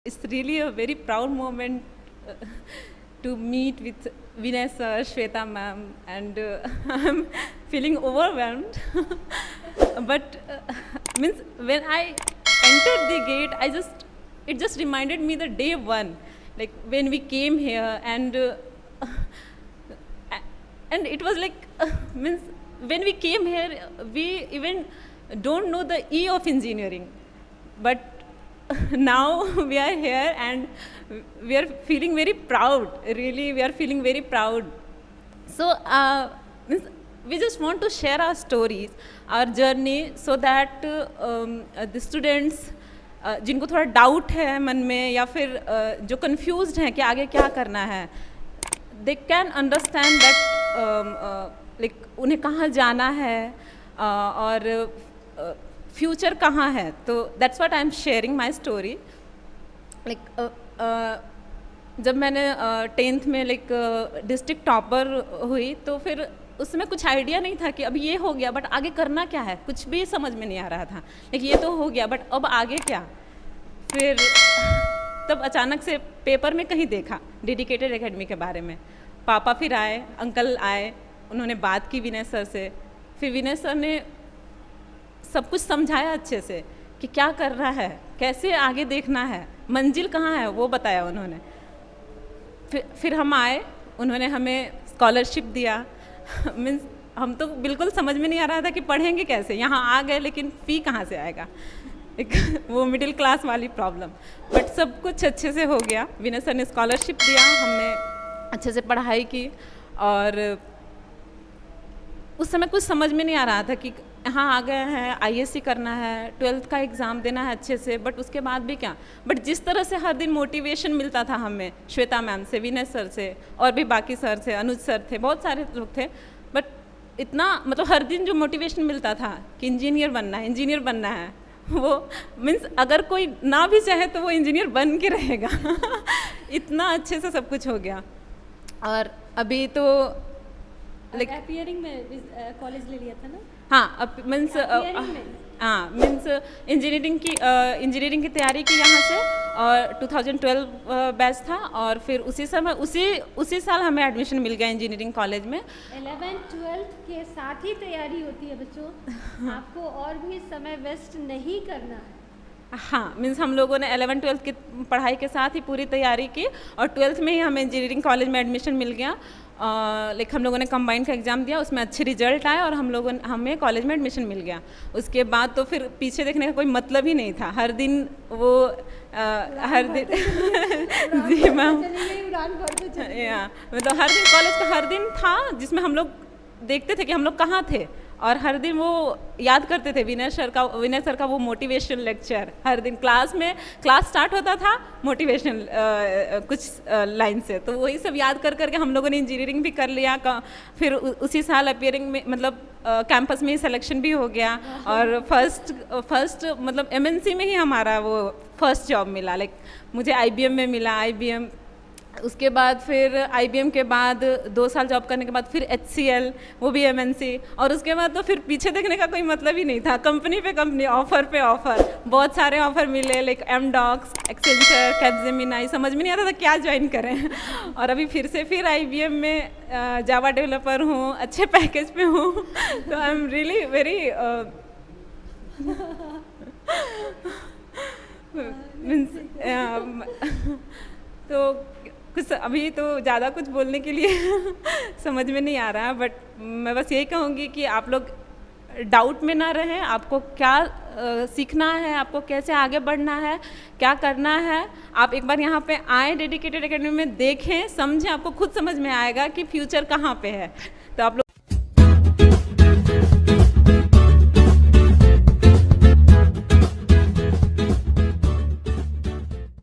It's really a very proud moment to meet with Vinay sir, Shweta ma'am, and I'm feeling overwhelmed. But means when I entered the gate, it just reminded me the day one, like when we came here, and it was like means when we came here, we even don't know the E of engineering, but now we are here and we are feeling very proud. Really, we are feeling very proud. So means we just want to share our stories, our journey, so that the students जिनको थोड़ा doubt है मन में या फिर जो confused हैं कि आगे क्या करना है, they can understand that like उन्हें कहाँ जाना है और फ्यूचर कहाँ है. तो that's what I am sharing my story. Like जब मैंने 10th में लाइक डिस्ट्रिक्ट टॉपर हुई तो फिर उसमें कुछ आइडिया नहीं था कि अब ये हो गया बट आगे करना क्या है, कुछ भी समझ में नहीं आ रहा था. लाइक ये तो हो गया बट अब आगे क्या. फिर तब अचानक से पेपर में कहीं देखा डेडिकेटेड एकेडमी के बारे में. पापा फिर आए, अंकल आए, उन्होंने बात की विनय सर से. फिर विनय सर ने सब कुछ समझाया अच्छे से कि क्या करना है, कैसे आगे देखना है, मंजिल कहाँ है, वो बताया उन्होंने. फिर हम आए, उन्होंने हमें स्कॉलरशिप दिया. मीन्स हम तो बिल्कुल समझ में नहीं आ रहा था कि पढ़ेंगे कैसे. यहाँ आ गए लेकिन फ़ी कहाँ से आएगा, एक वो मिडिल क्लास वाली प्रॉब्लम. बट सब कुछ अच्छे से हो गया. विनय सर ने स्कॉलरशिप दिया, हमने अच्छे से पढ़ाई की. और उस समय कुछ समझ में नहीं आ रहा था कि हाँ आ गए हैं, आईएससी करना है, 12th का एग्ज़ाम देना है अच्छे से, बट उसके बाद भी क्या. बट जिस तरह से हर दिन मोटिवेशन मिलता था हमें श्वेता मैम से, विनय सर से, और भी बाकी सर से, अनुज सर थे, बहुत सारे लोग थे. बट इतना मतलब हर दिन जो मोटिवेशन मिलता था कि इंजीनियर बनना है, इंजीनियर बनना है, वो मीन्स अगर कोई ना भी चाहे तो वो इंजीनियर बन के रहेगा. इतना अच्छे से सब कुछ हो गया. और अभी तो लाइक अपीयरिंग में कॉलेज ले लिया था ना. हाँ, अब मीन्स हाँ मीन्स इंजीनियरिंग की तैयारी की यहाँ से. और 2012 बैच था और फिर उसी समय उसी साल हमें एडमिशन मिल गया इंजीनियरिंग कॉलेज में. 11th-12th के साथ ही तैयारी होती है बच्चों. आपको और भी समय वेस्ट नहीं करना है. हाँ, मीन्स हम लोगों ने 11th-12th की पढ़ाई के साथ ही पूरी तैयारी की और 12th में ही हमें इंजीनियरिंग कॉलेज में एडमिशन मिल गया. लाइक हम लोगों ने कंबाइंड का एग्ज़ाम दिया, उसमें अच्छे रिजल्ट आए और हमें कॉलेज में एडमिशन मिल गया. उसके बाद तो फिर पीछे देखने का कोई मतलब ही नहीं था. हर दिन वो हर दिन जी मैम, मतलब हर दिन कॉलेज का हर दिन था जिसमें हम लोग देखते थे कि हम लोग कहाँ थे. और हर दिन वो याद करते थे विनय सर का वो मोटिवेशनल लेक्चर. हर दिन क्लास स्टार्ट होता था मोटिवेशनल कुछ लाइन से, तो वही सब याद कर करके हम लोगों ने इंजीनियरिंग भी कर लिया. फिर उसी साल अपीयरिंग में मतलब कैंपस में ही सिलेक्शन भी हो गया. और फर्स्ट मतलब एमएनसी में ही हमारा वो फर्स्ट जॉब मिला. लाइक मुझे आईबीएम में मिला. आईबीएम उसके बाद फिर आईबीएम के बाद 2 साल जॉब करने के बाद फिर एचसीएल, वो भी एमएनसी. और उसके बाद तो फिर पीछे देखने का कोई मतलब ही नहीं था. कंपनी पे कंपनी, ऑफ़र पे ऑफ़र, बहुत सारे ऑफ़र मिले. Like Amdocs, Accenture, Capgemini. समझ में नहीं आता था क्या ज्वाइन करें. और अभी फिर आईबीएम में जावा डेवलपर हूँ, अच्छे पैकेज पे हूँ. तो आई एम रियली वेरी तो कुछ अभी तो ज़्यादा कुछ बोलने के लिए समझ में नहीं आ रहा है. बट मैं बस यही कहूँगी कि आप लोग डाउट में ना रहें. आपको क्या सीखना है, आपको कैसे आगे बढ़ना है, क्या करना है, आप एक बार यहाँ पे आएँ, डेडिकेटेड एकेडमी में देखें, समझें. आपको खुद समझ में आएगा कि फ्यूचर कहाँ पे है. तो आप लोग